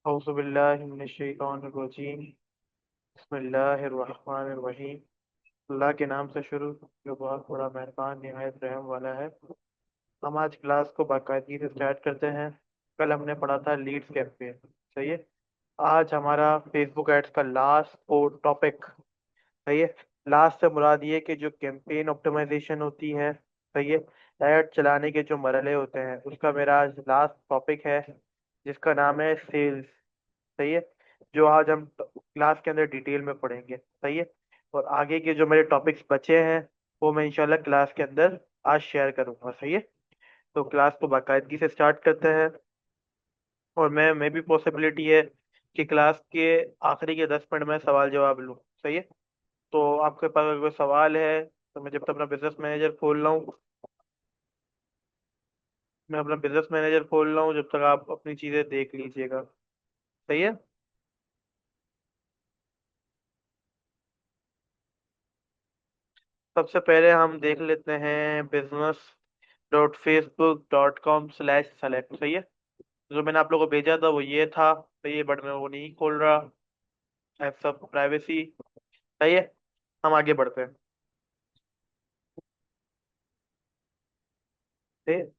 औज़ुबिल्लाहिमिनश्शैतानिर्रजीम। बिस्मिल्लाहिर्रहमानिर्रहीम। अल्लाह के नाम से शुरू, जो बहुत बड़ा मेहरबान निहायत रहम वाला है। हम आज क्लास को बाकायदगी से स्टार्ट करते हैं। कल हमने पढ़ा था लीड्स कैंपेन, सही है। आज हमारा फेसबुक एड्स का लास्ट टॉपिक, सही है। लास्ट से मुराद ये कि जो कैंपेन ऑप्टिमाइजेशन होती है, सही है, ऐड चलाने के जो मरहले होते हैं, उसका मेरा आज लास्ट टॉपिक है, जिसका नाम है सेल्स, सही है। जो आज हम क्लास के अंदर डिटेल में पढ़ेंगे, सही है। और आगे के जो मेरे टॉपिक्स बचे हैं, वो मैं इंशाल्लाह क्लास के अंदर आज शेयर करूंगा, सही है। तो क्लास को बाकायदगी से स्टार्ट करते हैं। और मैं भी पॉसिबिलिटी है कि क्लास के आखिरी के 10 मिनट में सवाल जवाब लूँ, सही है। तो आपके पास अगर कोई सवाल है तो मैं जब तक अपना बिजनेस मैनेजर खोल रहा हूँ, जब तक आप अपनी चीज़ें देख लीजिएगा, सही है। सबसे पहले हम देख लेते हैं business.facebook.com/select, सही है। जो मैंने आप लोगों को भेजा था वो ये था, सही है, बट मैं वो नहीं खोल रहा। सब प्राइवेसी, सही है। हम आगे बढ़ते हैं, सही है।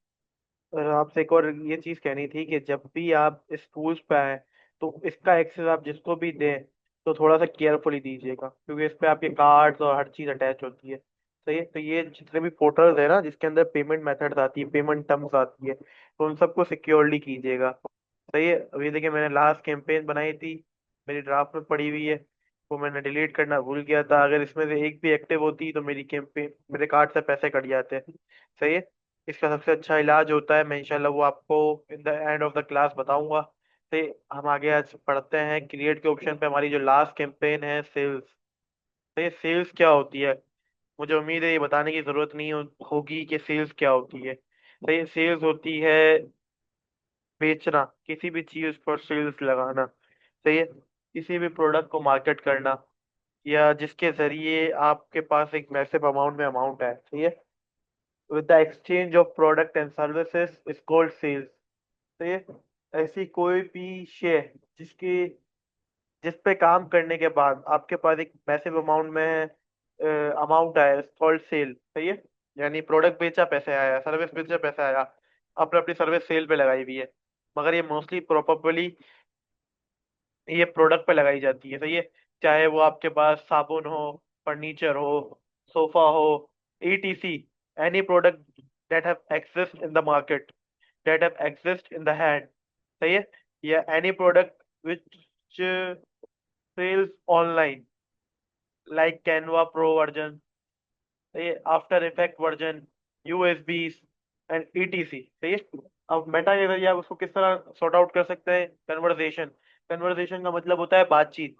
और आपसे एक और ये चीज़ कहनी थी कि जब भी आप स्कूल्स पे आए, तो इसका एक्सेस आप जिसको भी दें तो थोड़ा सा केयरफुली दीजिएगा, क्योंकि इस पे आपके कार्ड्स और हर चीज़ अटैच होती है, सही है। तो ये जितने भी पोर्टल्स है ना, जिसके अंदर पेमेंट मेथड्स आती है, पेमेंट टर्म्स आती है, तो उन सबको सिक्योरली कीजिएगा, सही है। अभी देखिए, मैंने लास्ट कैंपेन बनाई थी, मेरी ड्राफ्ट में पड़ी हुई है। वो मैंने डिलीट करना भूल गया था। अगर इसमें से एक भी एक्टिव होती तो मेरी कैंपेन, मेरे कार्ड से पैसे कट जाते, सही है। इसका सबसे अच्छा इलाज होता है, मैं इंशाल्लाह वो आपको in the end of the class बताऊंगा। तो हम आगे आज पढ़ते हैं क्रिएट के ऑप्शन पे। हमारी जो लास्ट कैंपेन है सेल्स, तो ये सेल्स क्या होती है, मुझे उम्मीद है ये बताने की जरूरत नहीं होगी कि सेल्स क्या होती है। तो ये सेल्स होती है बेचना, किसी भी चीज पर सेल्स लगाना, सही है। किसी भी प्रोडक्ट को मार्केट करना, या जिसके जरिए आपके पास एक मैसिव अमाउंट में अमाउंट है, सही है। With the exchange of product and services is called sales, सही है। ऐसी कोई भी शेयर जिसकी जिस पे काम करने के बाद आपके पास एक मैसिव अमाउंट में अमाउंट आया, कॉल्ड सेल, सही है। यानी प्रोडक्ट बेचा पैसे आया, सर्विस बेचा पैसे आया, आपने अपनी सर्विस सेल पे लगाई हुई है। मगर ये मोस्टली प्रोबेबली ये प्रोडक्ट पे लगाई जाती है, सही है। चाहे वो आपके पास साबुन हो, फर्नीचर हो, सोफा हो, etc, any product that have exist in the market, that have exist in the hand, सही है। या any product which sells online, like Canva pro version, ये after effect version, USB and etc, सही है। अब Meta के जरिए आप उसको किस तरह सॉर्ट आउट कर सकते हैं, कन्वर्सेशन। कन्वर्सेशन का मतलब होता है बातचीत।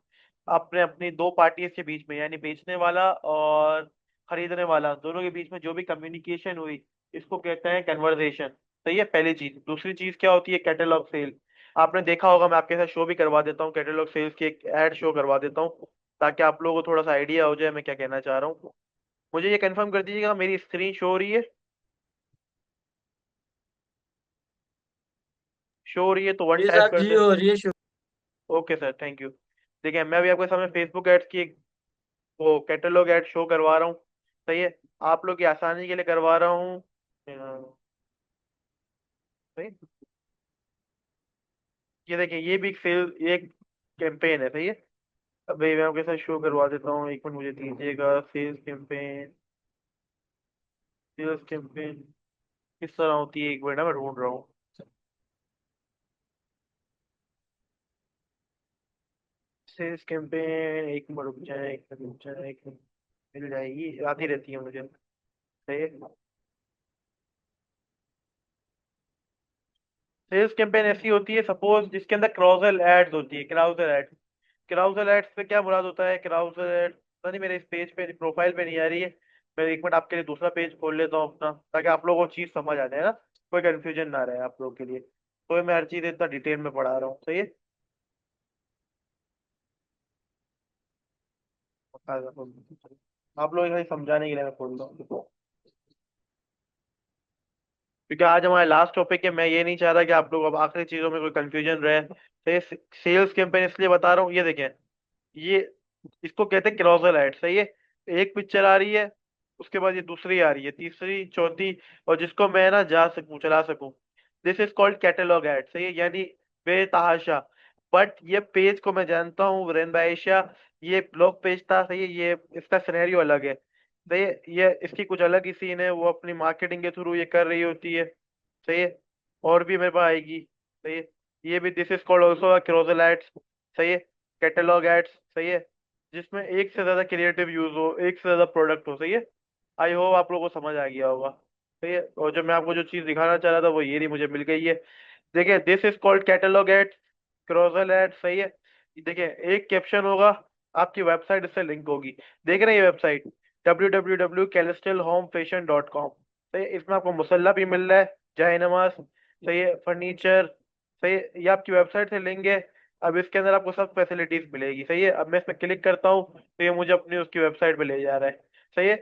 आपने अपनी दो पार्टीज के बीच में, यानी बेचने वाला और खरीदने वाला, दोनों के बीच में जो भी कम्युनिकेशन हुई, इसको कहते हैं कन्वर्सेशन, सही है। पहली चीज। दूसरी चीज क्या होती है, कैटलॉग सेल। आपने देखा होगा, मैं आपके साथ शो भी करवा देता हूँ, कैटलॉग सेल्स की एक एड शो करवा देता हूँ, ताकि आप लोगों को थोड़ा सा आइडिया हो जाए मैं क्या कहना चाह रहा हूँ। मुझे ये कंफर्म कर दीजिएगा, मेरी स्क्रीन शो हो रही है? शो हो रही है तो वन जी टाइप साहब, कर जी दें। हो रही है ओके सर, थैंक यू। देखिए, मैं अभी आपके सामने फेसबुक एड्स की एक वो कैटलॉग एड शो करवा रहा हूँ, सही है। आप लोग की आसानी के लिए करवा रहा हूँ। सही। ये देखिए, ये भी एक सेल, ये एक कैंपेन है, सही है। अभी मैं आपके साथ शो करवा देता हूँ, एक मिनट मुझे दीजिएगा। सेल्स कैंपेन, सेल्स कैंपेन किस तरह होती है, एक मिनट मैं ढूंढ रहा हूँ। सेल्स कैंपेन, एक मिनट रुक जाए, एक मिनट रुक जाए, एक मिनट। मिल जाएगी, आती रहती है मुझे, सही है। सेल्स कैंपेन ऐसी होती है, सपोज जिसके अंदर क्राउजल एड्स होती है, क्राउजल एड्स। क्राउजल एड्स से क्या मुराद होता है, क्राउजल एड्स पता नहीं, मेरे इस पेज पे, प्रोफाइल पे नहीं आ रही है। मैं एक मिनट आपके लिए दूसरा पेज खोल लेता हूँ अपना, ताकि आप लोगों को चीज समझ आ जाए ना, कोई कंफ्यूजन ना रहे आप लोगों के लिए। तो मैं हर चीज इतना डिटेल में पढ़ा रहा हूँ, सही है। आप लोग समझाने के लिए मैं खोल रहा हूँ। क्योंकि आज हमारा लास्ट टॉपिक है, मैं ये नहीं चाह रहा कि आप लोग अब आखिरी चीजों में कोई कंफ्यूजन रहे, तो ये सेल्स कैंपेन इसलिए बता रहा हूँ। ये देखें, ये इसको कहते हैं क्रॉसर एड, सही है। एक पिक्चर आ रही है, उसके बाद ये दूसरी आ रही है, तीसरी, चौथी, और जिसको मैं ना जा सकूं, चला सकूं, this is called catalogue ad, सही है, यानी बेतहाशा। बट ये पेज को मैं जानता हूँ, वीरेन भाई शाह, ये ब्लॉग पेज था, सही है, ये इसका सिनेरियो अलग है, सही है, ये इसकी कुछ अलग ही सीन है, वो अपनी मार्केटिंग के थ्रू ये कर रही होती है, सही है। और भी मेरे पास आएगी, सही है। ये भी दिस इज कॉल्ड ऑल्सो क्रोजल एड्स, सही है, कैटलॉग एड्स, सही है, जिसमें एक से ज्यादा क्रिएटिव यूज हो, एक से ज्यादा प्रोडक्ट हो, सही है। आई होप आप लोगों को समझ आ गया होगा, सही है। और जो मैं आपको जो चीज दिखाना चाह रहा था वो ये रही, मुझे मिल गई है। देखिए, this is called catalogue ads, carousel ad, सही है। देखिए, एक कैप्शन होगा, आपकी वेबसाइट इससे लिंक होगी, देख रहे हैं ये वेबसाइट www.calstelhomefashion.com, सही है। इसमें आपको मुसल्ला भी मिल रहा है, जहानमाज, सही है, फर्नीचर, सही है, ये आपकी वेबसाइट से लिंक है। अब इसके अंदर आपको सब फैसिलिटीज मिलेगी, सही है। अब मैं इस पर क्लिक करता हूँ तो ये मुझे अपनी उसकी वेबसाइट पे ले जा रहा है, सही है।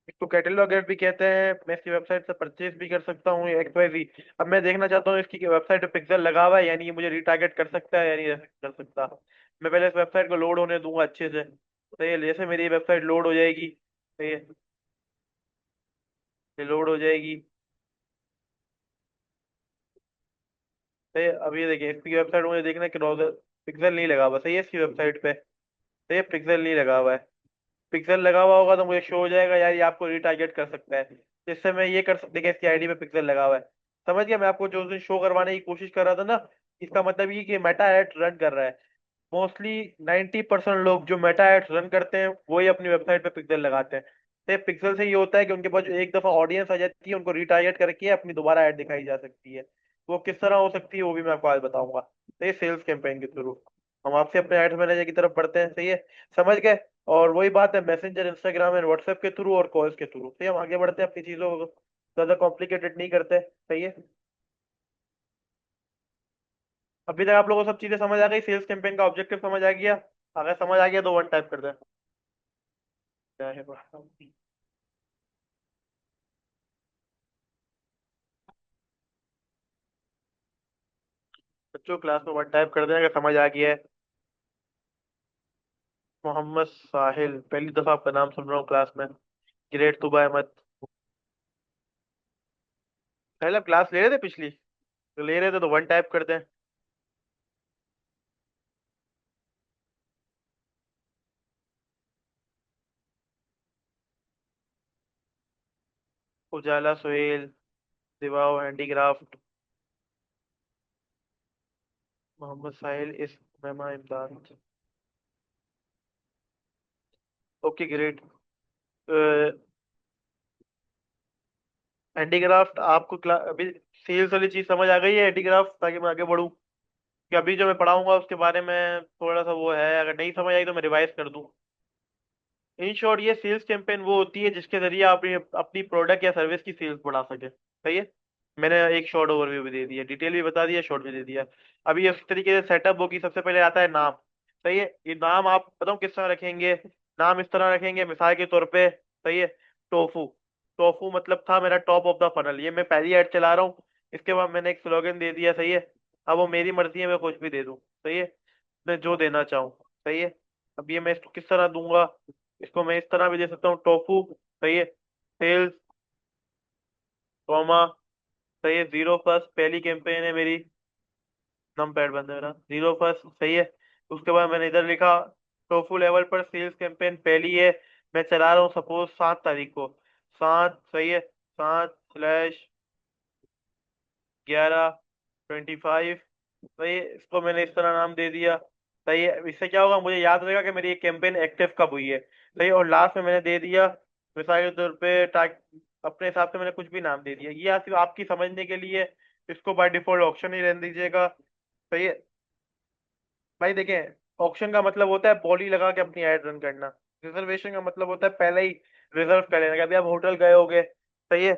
इसको कैटलॉग एड भी कहते हैं, मैं इसकी वेबसाइट से परचेज भी कर सकता हूँ, एक्स वाई जी। अब मैं देखना चाहता हूँ इसकी वेबसाइट पे पिक्सल लगा हुआ है, यानी ये मुझे रिटारगेट कर सकता है या नहीं कर सकता। मैं पहले इस वेबसाइट को लोड होने दूंगा अच्छे से, तो ये जैसे मेरी वेबसाइट लोड हो जाएगी, तो ये लोड हो जाएगी, तो अब ये देखिए, इसकी वेबसाइट मुझे देखना है कि पिक्सल नहीं लगा हुआ, सही है, इसकी वेबसाइट पे, तो ये पिक्सल नहीं लगा हुआ है। पिक्सल लगा हुआ होगा तो मुझे शो हो जाएगा यार, ये आपको रिटारगेट कर सकता है। जिससे मैं ये कर सकता, देखिए इसकी आईडी पे पिक्सल लगा हुआ है, समझ गया। मैं आपको जो उस दिन शो करवाने की कोशिश कर रहा था ना, इसका मतलब ये कि मेटा एड रन कर रहा है। मोस्टली 90% लोग जो मेटा एड्स रन करते हैं वो ही अपनी वेबसाइट पे पिक्सल लगाते हैं। तो पिक्सल से ये होता है कि उनके पास जो एक दफा ऑडियंस आ जाती है, उनको रिटारगेट करके अपनी दोबारा ऐड दिखाई जा सकती है। वो किस तरह हो सकती है वो भी मैं आपको आज बताऊंगा, तो ये सेल्स कैंपेन के थ्रू हम आपसे अपने एड्स मैनेजर की तरफ बढ़ते हैं, सही है, समझ गए। और वही बात है, मैसेंजर, इंस्टाग्राम एंड व्हाट्सएप के थ्रू और कॉल्स के थ्रू, सही है, हम आगे बढ़ते हैं, अपनी चीजों को ज्यादा कॉम्प्लिकेटेड नहीं करते, सही है। अभी तक आप लोगों को सब चीजें समझ आ गई, सेल्स कैंपेन का ऑब्जेक्टिव समझ आ गया। अगर समझ आ गया तो वन टाइप कर दें। क्या है बच्चों, क्लास में वन टाइप कर दें अगर समझ आ गया है। मोहम्मद साहिल, पहली दफा आपका नाम सुन रहा हूँ क्लास में। ग्रेट तुबा अहमद। पहले आप क्लास ले रहे थे पिछली, तो ले रहे थे तो वन टाइप कर दें। उजाला सुहेल, दिवाओ हैंडीक्राफ्ट, मोहम्मद साहिल इस मेमा इमदाद। Okay great. हैंडीक्राफ्ट आपको अभी सेल्स वाली चीज समझ आ गई है हैंडीक्राफ्ट, ताकि मैं आगे बढ़ूँ, कि अभी जो मैं पढ़ाऊंगा उसके बारे में थोड़ा सा वो है, अगर नहीं समझ आई तो मैं रिवाइज कर दूं। इन शॉर्ट, ये सेल्स कैंपेन वो होती है जिसके जरिए आप अपनी अपनी प्रोडक्ट या सर्विस की सेल्स बढ़ा सके, सही है। मैंने एक शॉर्ट ओवरव्यू भी दे दिया, डिटेल भी बता दिया, शॉर्ट भी दे दिया। अभी इस तरीके से सेटअप होगी, सबसे पहले आता है नाम, सही है। ये नाम आप बताओ किस तरह रखेंगे। नाम इस तरह रखेंगे, मिसाल के तौर पे, सही है, टोफू। टोफू मतलब था मेरा टॉप ऑफ द फनल, ये मैं पहली ऐड चला रहा हूँ। इसके बाद मैंने एक स्लोगन दे दिया, सही है। अब वो मेरी मर्जी है, मैं कुछ भी दे दूँ, सही है, मैं जो देना चाहूँ, सही है। अब ये मैं इसको किस तरह दूंगा, इसको मैं इस तरह भी दे सकता हूँ, टोफू, सही है, सेल्स, कॉमा, सही है, जीरो फर्स्ट, पहली कैंपेन है मेरी, नम पैड बंद है मेरा, जीरो फर्स्ट, सही है। उसके बाद मैंने इधर लिखा, टोफू लेवल पर सेल्स कैंपेन पहली है, मैं चला रहा हूँ सपोज 7 तारीख को, 7, सही है, 7/11/25, सही है। इसको मैंने इस तरह नाम दे दिया, सही है। इससे क्या होगा, मुझे याद रहेगा कि मेरी ये कैंपेन एक्टिव कब हुई है, सही है। और लास्ट में मैंने दे दिया, मिसाल के तौर पे अपने हिसाब से मैंने कुछ भी नाम दे दिया, ये सिर्फ आपकी समझने के लिए। इसको बाय डिफॉल्ट ऑप्शन ही रहने दीजिएगा, सही है। भाई देखें, ऑक्शन का मतलब होता है बॉडी लगा के अपनी एड रन करना। रिजर्वेशन का मतलब होता है पहले ही रिजर्व कर लेना, कि अभी आप होटल गए होगे, सही है,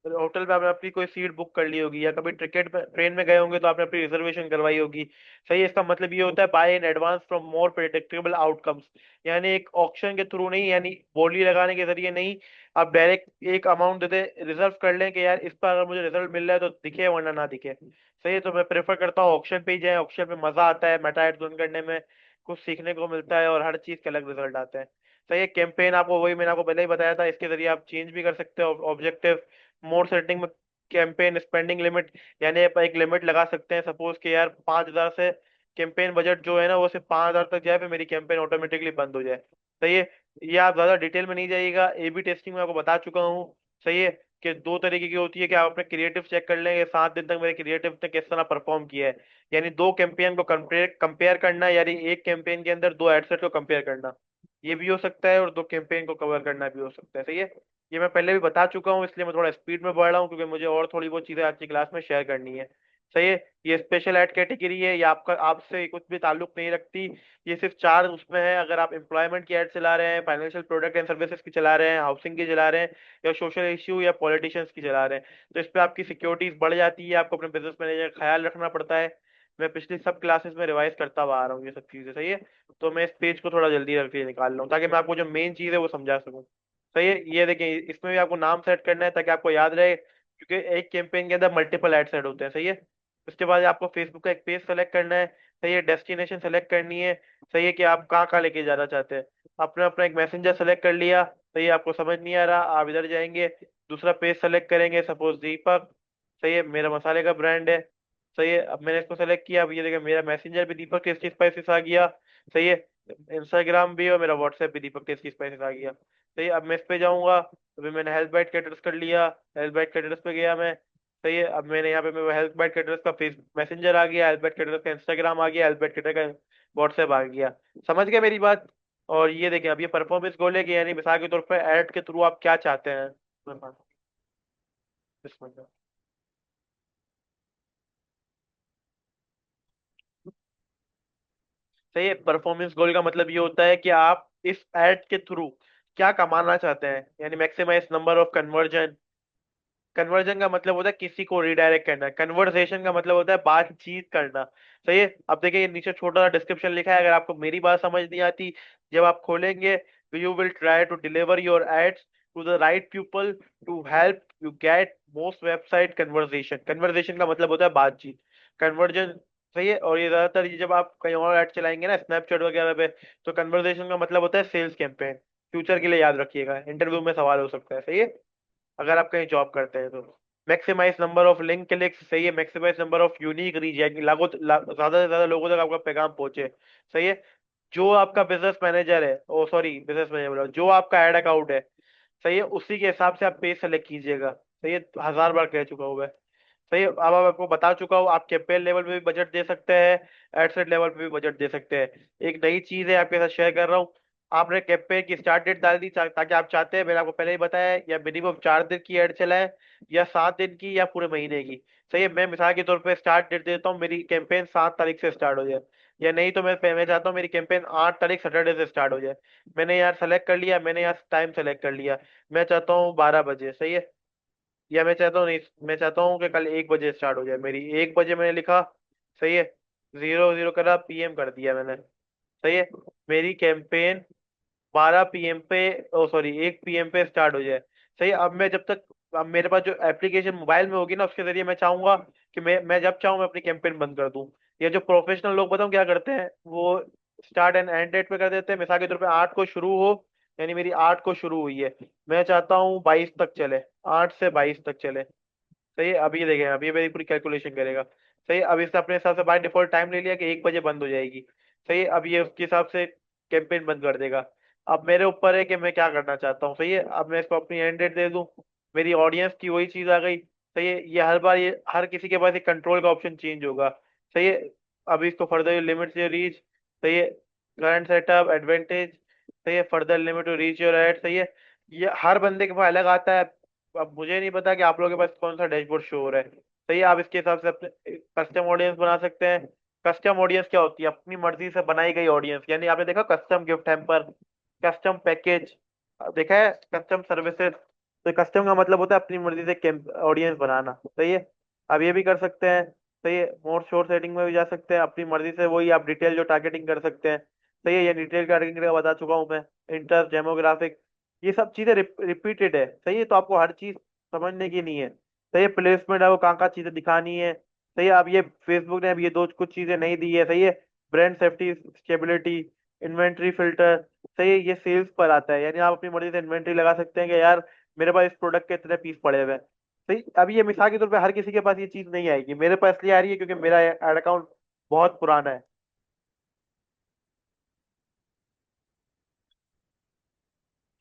होटल पे आपने अपनी कोई सीट बुक कर ली होगी, या कभी टिकट में ट्रेन में गए होंगे तो आपने अपनी रिजर्वेशन करवाई होगी। सही है, इसका मतलब ये होता है buy in advance from more predictable outcomes. यानी एक ऑक्शन के थ्रू नहीं, यानी बोली लगाने के जरिए नहीं, आप डायरेक्ट एक अमाउंट दे दे, रिजर्व कर लें कि यार इस पर अगर मुझे रिजल्ट मिल रहा है तो दिखे वरना ना दिखे। सही है, तो मैं प्रेफर करता हूँ ऑक्शन पे ही जाए। ऑक्शन पे मजा आता है, मेटा एड करने में कुछ सीखने को मिलता है और हर चीज के अलग रिजल्ट आते हैं। सही है, कैंपेन आपको वही मैंने आपको पहले ही बताया था, इसके जरिए आप चेंज भी कर सकते हो ऑब्जेक्टिव। मोड सेटिंग में कैंपेन स्पेंडिंग लिमिट, यानी आप एक लिमिट लगा सकते हैं, सपोज कि यार 5,000 से कैंपेन बजट जो है ना वो सिर्फ 5,000 तक जाए, फिर मेरी कैंपेन ऑटोमेटिकली बंद हो जाए। सही है, ये आप ज्यादा डिटेल में नहीं जाइएगा, ए बी टेस्टिंग में आपको बता चुका हूँ। सही है, कि दो तरीके की होती है कि आप अपने क्रिएटिव चेक कर लेंगे 7 दिन तक मेरे क्रिएटिव ने किस तरह परफॉर्म किया है। यानी दो कैंपेन को कंपेयर कंपेयर करना, यानी एक कैंपेन के अंदर दो एडसेट को कंपेयर करना, ये भी हो सकता है, और दो कैंपेन को कवर करना भी हो सकता है। सही है, ये मैं पहले भी बता चुका हूँ, इसलिए मैं थोड़ा स्पीड में बढ़ रहा हूँ क्योंकि मुझे और थोड़ी बहुत चीजें आज की क्लास में शेयर करनी है। सही है, ये स्पेशल ऐड कैटेगरी है, ये आपका आपसे कुछ भी ताल्लुक नहीं रखती। ये सिर्फ चार उसमें है, अगर आप एम्प्लॉयमेंट की ऐड चला रहे हैं, फाइनेंशियल प्रोडक्ट एंड सर्विसेज की चला रहे हैं, हाउसिंग की चला रहे हैं, या सोशल इश्यू या पॉलिटिशियंस की चला रहे हैं, तो इस पे आपकी सिक्योरिटीज बढ़ जाती है, आपको अपने बिजनेस मैनेजर का ख्याल रखना पड़ता है। मैं पिछली सब क्लासेस में रिवाइज करता हुआ आ रहा हूँ ये सब चीजें। सही है, तो मैं इस पेज को थोड़ा जल्दी रख के निकाल रहा हूँ ताकि मैं आपको जो मेन चीज है वो समझा सकूँ। सही है, ये देखिए इसमें भी आपको नाम सेट करना है ताकि आपको याद रहे, क्योंकि एक कैंपेन के अंदर मल्टीपल एड सेट होते हैं। सही है, उसके बाद आपको फेसबुक का एक पेज सेलेक्ट करना है। सही है, डेस्टिनेशन सेलेक्ट करनी है। सही है, कि आप कहाँ कहाँ लेके जाना चाहते हैं। आपने अपना एक मैसेंजर सेलेक्ट कर लिया। सही है, आपको समझ नहीं आ रहा, आप इधर जाएंगे, दूसरा पेज सेलेक्ट करेंगे, सपोज दीपक। सही है, मेरा मसाले का ब्रांड है। सही है, अब मैंने इसको सेलेक्ट किया, अब ये देखिए मेरा मैसेंजर भी दीपक टेस्टी स्पाइसेस आ गया। सही है, इंस्टाग्राम भी और मेरा व्हाट्सएप भी दीपक टेस्टी स्पाइसेस आ गया। सही है, अब मैं इस पे जाऊंगा, अभी मैंने हेल्थ बाइट कैटर्स कर लिया, हेल्थ बाइट कैटर्स पे गया मैं। सही है, अब मैंने यहाँ पे मेरा हेल्थ बाइट कैटर्स का फेस मैसेंजर आ गया, हेल्थ बाइट कैटर्स का इंस्टाग्राम आ गया, हेल्थ बाइट कैटर का व्हाट्सएप आ गया। समझ गए मेरी बात? और ये देखें, अब ये परफॉर्मेंस गोल है कि यानी मिसाल के तौर पर ऐड के थ्रू आप क्या चाहते हैं। बिस्मिल्लाह। सही है, परफॉर्मेंस गोल का मतलब ये होता है कि आप इस ऐड के थ्रू क्या कमाना चाहते हैं, यानी maximise number of conversion. Conversion का मतलब होता है किसी को रिडायरेक्ट करना, कन्वर्सेशन का मतलब होता है बातचीत करना। सही है, अब देखिए ये नीचे छोटा सा डिस्क्रिप्शन लिखा है, अगर आपको मेरी बात समझ नहीं आती, जब आप खोलेंगे, you will try to deliver your ads to the right people to help you get most website conversation. Conversation का मतलब होता है बातचीत, कन्वर्जन। सही है, और ये ज्यादातर ये जब आप कहीं और ऐड चलाएंगे ना स्नैपचैट वगैरह पे, तो कन्वर्सेशन का मतलब होता है सेल्स कैंपेन। फ्यूचर के लिए याद रखिएगा, इंटरव्यू में सवाल हो सकता है। सही है, अगर आप कहीं जॉब करते हैं तो। Maximise number of link clicks. सही है, maximise number of unique reach, यानी ज्यादा से ज्यादा लोगों तक आपका पैगाम पहुंचे। सही है, जो आपका बिजनेस मैनेजर है, ओ सॉरी बिजनेस मैनेजर बोला, जो आपका एड अकाउंट है, सही है, उसी के हिसाब से आप पेज सेलेक्ट कीजिएगा। सही है, 1,000 बार कह चुका हूँ मैं। सही है, अब आपको बता चुका हूँ, आप कैंपेन लेवल पे भी बजट दे सकते हैं, एडसेट लेवल पे भी बजट दे सकते हैं। एक नई चीज है आपके साथ शेयर कर रहा हूँ, आपने कैंपेन की स्टार्ट डेट डाल दी ताकि आप चाहते हैं, मैंने आपको पहले ही बताया है, या मिनिमम 4 दिन की एड चलाए, या 7 दिन की, या पूरे महीने की। सही है, मैं मिसाल के तौर पे स्टार्ट डेट देता हूँ, मेरी कैंपेन 7 तारीख से स्टार्ट हो जाए, या नहीं तो मैं चाहता हूँ मेरी कैंपेन 8 तारीख सैटरडे से स्टार्ट हो जाए। मैंने यार सेलेक्ट कर लिया, मैंने यहाँ टाइम सेलेक्ट कर लिया, मैं चाहता हूँ 12 बजे। सही है, या मैं चाहता हूँ नहीं, मैं चाहता हूँ कि कल 1 बजे स्टार्ट हो जाए मेरी, 1 बजे मैंने लिखा। सही है, 00 करा, पीएम कर दिया मैंने। सही है, मेरी कैंपेन 12 पीएम पे, ओ सॉरी 1 पीएम पे स्टार्ट हो जाए। सही है, अब मैं जब तक, अब मेरे पास जो एप्लीकेशन मोबाइल में होगी ना उसके जरिए मैं चाहूंगा कि मैं जब चाहूँ मैं अपनी कैंपेन बंद कर दूं। ये जो प्रोफेशनल लोग बताऊँ क्या करते हैं, वो स्टार्ट एंड एंड डेट पे कर देते हैं, मिसाल के तौर पे 8 को शुरू हो, यानी मेरी 8 को शुरू हुई है, मैं चाहता हूँ 22 तक चले, 8 से 22 तक चले। सही है, अभी देखें, अभी मेरी पूरी कैलकुलेशन करेगा। सही है, अब इसने अपने हिसाब से बाय डिफॉल्ट टाइम ले लिया कि 1 बजे बंद हो जाएगी। सही है, अब ये उसके हिसाब से कैंपेन बंद कर देगा। अब मेरे ऊपर है कि मैं क्या करना चाहता हूँ। सही है, अब मैं इसको अपनी एंड डेट दे दूँ, मेरी ऑडियंस की वही चीज आ गई। सही है, ये हर बार, ये हर किसी के पास एक कंट्रोल का ऑप्शन चेंज होगा। सही है, अभी इसको फर्दर लिमिट से रीच। सही है, करंट सेटअप एडवांटेज। सही है, further limit to reach your ad. सही है, ये हर बंदे के पास अलग आता है। अब मुझे नहीं पता कि आप लोगों के पास कौन सा डैशबोर्ड शो हो रहा है। सही है, आप इसके हिसाब से अपने कस्टम ऑडियंस बना सकते हैं। कस्टम ऑडियंस क्या होती है? अपनी मर्जी से बनाई गई ऑडियंस, यानी आपने देखा custom gift hamper, custom package, देखा है, कस्टम सर्विसेज। तो कस्टम का मतलब होता है अपनी मर्जी से ऑडियंस बनाना, सही है। अब ये भी कर सकते हैं, सही है। मोर शोर सेटिंग में भी जा सकते हैं अपनी मर्जी से, वही आप डिटेल जो टारगेटिंग कर सकते हैं, सही है। ये डिटेल टारगेटिंग का बता चुका हूँ मैं। इंटरेस्ट, डेमोग्राफिक, ये सब चीजें रिपीटेड है, सही है। तो आपको हर चीज समझने की नहीं है, सही है। प्लेसमेंट आपको कहाँ कहाँ चीजें दिखानी है, सही है। अब ये फेसबुक ने अब ये दो कुछ चीजें नहीं दी है, सही है। Brand safety, stability, inventory filter, सही है। ये सेल्स पर आता है, यानी आप अपनी मर्जी से इन्वेंट्री लगा सकते हैं कि यार मेरे पास इस प्रोडक्ट के इतने पीस पड़े हुए हैं, सही। अभी ये मिसाल के तौर पे हर किसी के पास ये चीज नहीं आएगी, मेरे पास इसलिए आ रही है क्योंकि मेरा एड अकाउंट बहुत पुराना है।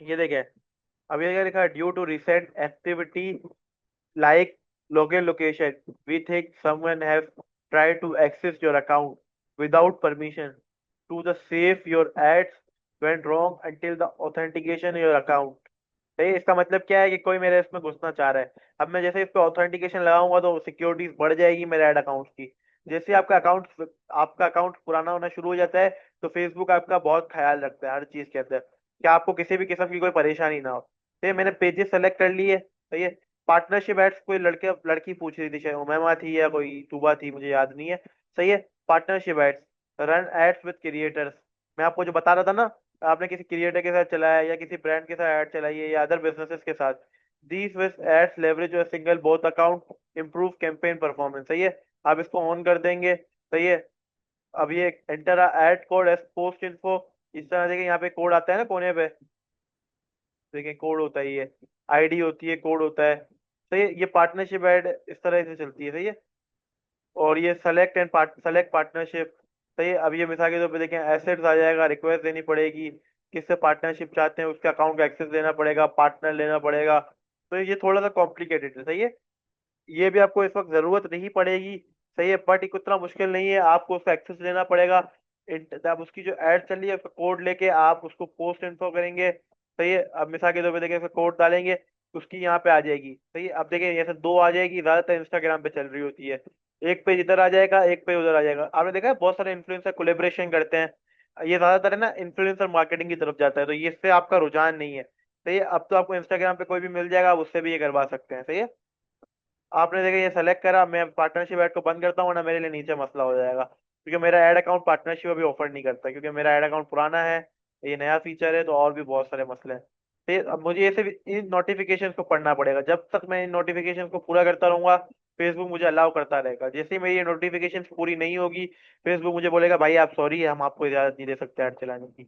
ये देखे, अब ये क्या लिखा है, due to recent activity like login location, we think someone has tried to access your account without permission to the save your ads went wrong until the authentication in your account। सही, इसका मतलब क्या है कि कोई मेरे इसमें घुसना चाह रहा है। अब मैं जैसे इस पे ऑथेंटिकेशन लगाऊंगा तो सिक्योरिटीज बढ़ जाएगी मेरे ऐड अकाउंट की। जैसे आपका अकाउंट पुराना होना शुरू हो जाता है, तो फेसबुक आपका बहुत ख्याल रखता है हर चीज के अंदर कि आपको किसी भी किस्म की कोई परेशानी ना हो। तो ये मैंने पेजेस सेलेक्ट कर लिए, सही है। पार्टनरशिप एड्स, कोई लड़के लड़की पूछ रही थी, शायद उमैमा थी या कोई तुबा थी, मुझे याद नहीं है, सही है। Partnership ads, run ads with creators, मैं आपको जो बता रहा था ना, आपने किसी क्रिएटर के साथ चलाया या किसी ब्रांड के साथ ऐड चलाई है या अदर बिजनेसेस के साथ, these with ads leverage your single both account, improve campaign performance, सही है। आप इसको ऑन कर देंगे, सही है। अब ये enter ad codes post info, इस तरह देखिए यहाँ पे कोड आता है ना कोने पे, देखिए कोड होता है, ये आईडी होती है, कोड होता है, सही है। ये पार्टनरशिप ऐड इस तरह से चलती है, सही है। और ये सेलेक्ट पार्टनरशिप, सही है। अब ये मिसाल के तौर पे देखें, एसेट्स आ जाएगा, रिक्वेस्ट देनी पड़ेगी, किससे पार्टनरशिप चाहते हैं उसके अकाउंट का एक्सेस देना पड़ेगा, पार्टनर लेना पड़ेगा। तो ये थोड़ा सा कॉम्प्लिकेटेड है, सही है। ये भी आपको इस वक्त जरूरत नहीं पड़ेगी, सही है। बट ये उतना मुश्किल नहीं है, आपको उसका एक्सेस लेना पड़ेगा। आप उसकी जो एड चल रही है उसका कोड लेके आप उसको पोस्ट इन्फो करेंगे, सही है। अब मिसाल के तौर पे देखिए उसका कोड डालेंगे, उसकी यहाँ पे आ जाएगी, सही है। अब देखिए जैसे दो आ जाएगी, ज्यादातर इंस्टाग्राम पे चल रही होती है, एक पेज इधर आ जाएगा, एक पेज उधर आ जाएगा। आपने देखा है बहुत सारे इन्फ्लुएंसर कोलेब्रेशन करते हैं, ये ज्यादातर है ना इन्फ्लुएंसर मार्केटिंग की तरफ जाता है, तो ये इससे आपका रुझान नहीं है, सही है। अब तो आपको इंस्टाग्राम पे कोई भी मिल जाएगा, आप उससे भी ये करवा सकते हैं, सही है। आपने देखा ये सेलेक्ट करा, मैं पार्टनरशिप ऐड को बंद करता हूँ ना, मेरे लिए नीचे मसला हो जाएगा, क्योंकि मेरा ऐड अकाउंट पार्टनरशिप अभी ऑफर नहीं करता, क्योंकि मेरा ऐड अकाउंट पुराना है, ये नया फीचर है, तो और भी बहुत सारे मसले हैं। फिर अब मुझे ये सिर्फ इन नोटिफिकेशन को पढ़ना पड़ेगा, जब तक मैं इन नोटिफिकेशन को पूरा करता रहूंगा फेसबुक मुझे अलाउ करता रहेगा। जैसे ही मेरी ये नोटिफिकेशन पूरी नहीं होगी, फेसबुक मुझे बोलेगा भाई आप सॉरी, हम आपको इजाजत नहीं दे सकते ऐड चलाने की।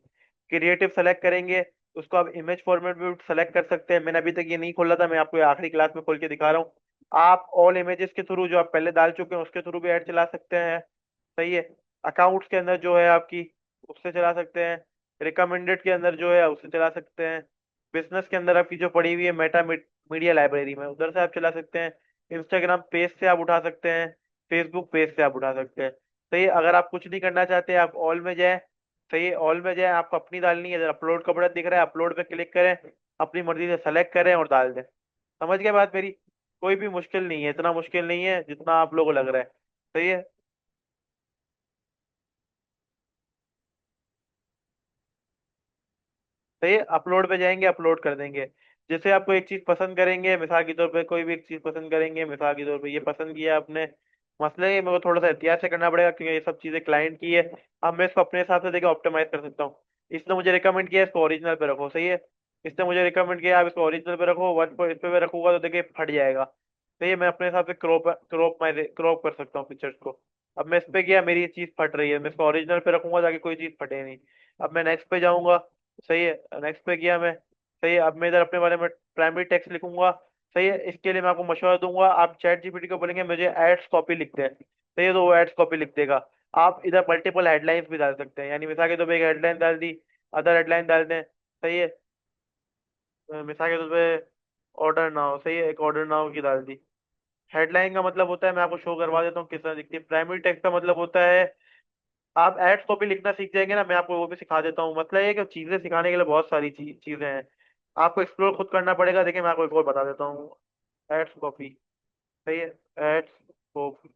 क्रिएटिव सेलेक्ट करेंगे, उसको आप इमेज फॉर्मेट में सेलेक्ट कर सकते हैं। मैंने अभी तक ये नहीं खोला था, मैं आपको ये आखिरी क्लास में खोल के दिखा रहा हूँ। आप ऑल इमेजेस के थ्रू जो आप पहले डाल चुके हैं उसके थ्रू भी ऐड चला सकते हैं, सही है। अकाउंट्स के अंदर जो है आपकी, उससे चला सकते हैं। रिकमेंडेड के अंदर जो है उससे चला सकते हैं। बिजनेस के अंदर आपकी जो पड़ी हुई है मेटा मीडिया लाइब्रेरी में, उधर से आप चला सकते हैं। इंस्टाग्राम पेज से आप उठा सकते हैं, फेसबुक पेज से आप उठा सकते हैं, सही है। अगर आप कुछ नहीं करना चाहते आप ऑल में जाए, सही है। ऑल में जाए, आपको अपनी डालनी है, अपलोड का बटन दिख रहा है, अपलोड पे क्लिक करें, अपनी मर्जी से सेलेक्ट करें और डाल दें। समझ गए बात मेरी? कोई भी मुश्किल नहीं है, इतना मुश्किल नहीं है जितना आप लोगों को लग रहा है, सही है। सही है, अपलोड पे जाएंगे, अपलोड कर देंगे। जैसे आपको एक चीज पसंद करेंगे, मिसाल के तौर पे कोई भी एक चीज पसंद करेंगे, मिसाल के तौर पे ये पसंद किया आपने, मसला ये मेरे को थोड़ा सा एहतियात से करना पड़ेगा क्योंकि ये सब चीजें क्लाइंट की है। अब मैं इसको अपने हिसाब से देखिए ऑप्टिमाइज कर सकता हूँ। इसने मुझे रिकमेंड किया इसको ओरिजिनल पे रखो, सही है। इसने मुझे रिकमेंड किया आप इसको ओरिजिनल पे रखो, वन पर इस पे रखूंगा तो देखिए फट जाएगा, तो ये मैं अपने हिसाब से क्रॉप कर सकता हूँ पिक्चर्स को। अब मैं इस पे गया, मेरी ये चीज फट रही है, मैं इसको ओरिजिनल पे रखूंगा ताकि कोई चीज फटे नहीं। अब मैं नेक्स्ट पे जाऊंगा, सही है, नेक्स्ट पे किया मैं, सही है। अब मैं इधर अपने बारे में प्राइमरी टेक्स्ट लिखूंगा, सही है। इसके लिए मैं आपको मशवरा दूंगा, आप चैट जीपीटी को बोलेंगे मुझे एड्स कॉपी लिख दे, सही है, तो वो एड्स कॉपी लिख देगा। आप इधर मल्टीपल हेडलाइंस भी डाल सकते हैं, यानी मिसाल के तौर पे एक हेडलाइन डाल दी, अदर हेडलाइन डाल दें, सही है। मिसाल के तौर पे ऑर्डर नाउ, सही है, एक ऑर्डर नाउ की डाल दी। हेडलाइन का मतलब होता है, मैं आपको शो करवा देता हूँ किस तरह दिखती है। प्राइमरी टेक्स्ट का मतलब होता है आप एड्स कॉपी लिखना सीख जाएंगे ना, मैं आपको वो भी सिखा देता हूँ। मतलब ये है कि चीजें सिखाने के लिए बहुत सारी चीजें हैं, आपको एक्सप्लोर खुद करना पड़ेगा। देखिए मैं आपको एक और बता देता हूँ, एड्स कॉपी, सही है। एड्स कॉपी,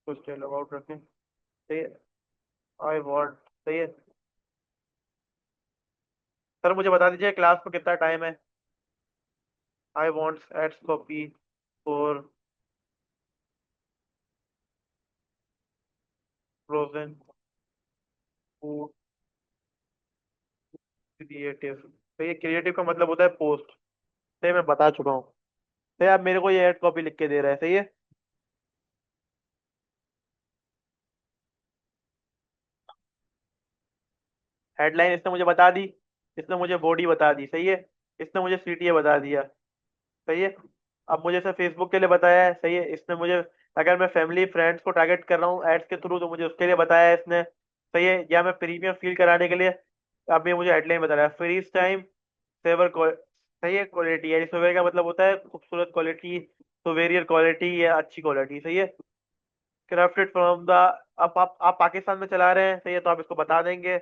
कुछ लॉग आउट रखें, सही है। आई वॉन्ट, सही है। सर मुझे बता दीजिए क्लास में कितना टाइम है? I want ads copy for frozen food creative. तो ये क्रिएटिव का मतलब होता है पोस्ट। सही, मैं बता चुका हूँ। सही, आप मेरे को ये एड कॉपी लिख के दे रहे हैं, सही है। हेडलाइन इसने मुझे बता दी, इसने मुझे बॉडी बता दी, सही है। इसने मुझे सीटीए बता दिया, सही है। अब मुझे सिर्फ फेसबुक के लिए बताया है, सही है। इसने मुझे, अगर मैं फैमिली फ्रेंड्स को टारगेट कर रहा हूँ एड्स के थ्रू, तो मुझे उसके लिए बताया है इसने, सही है। या मैं प्रीमियम फील कराने के लिए, अब ये मुझे हेडलाइन बता रहा है, फ्रीज टाइम सेवर। सही है, क्वालिटी यानी सुवेर का मतलब होता है खूबसूरत क्वालिटी, सुवेरियर क्वालिटी या अच्छी क्वालिटी, सही है। क्राफ्टेड फ्रॉम द, अब आप पाकिस्तान में चला रहे हैं, सही है, तो आप इसको बता देंगे।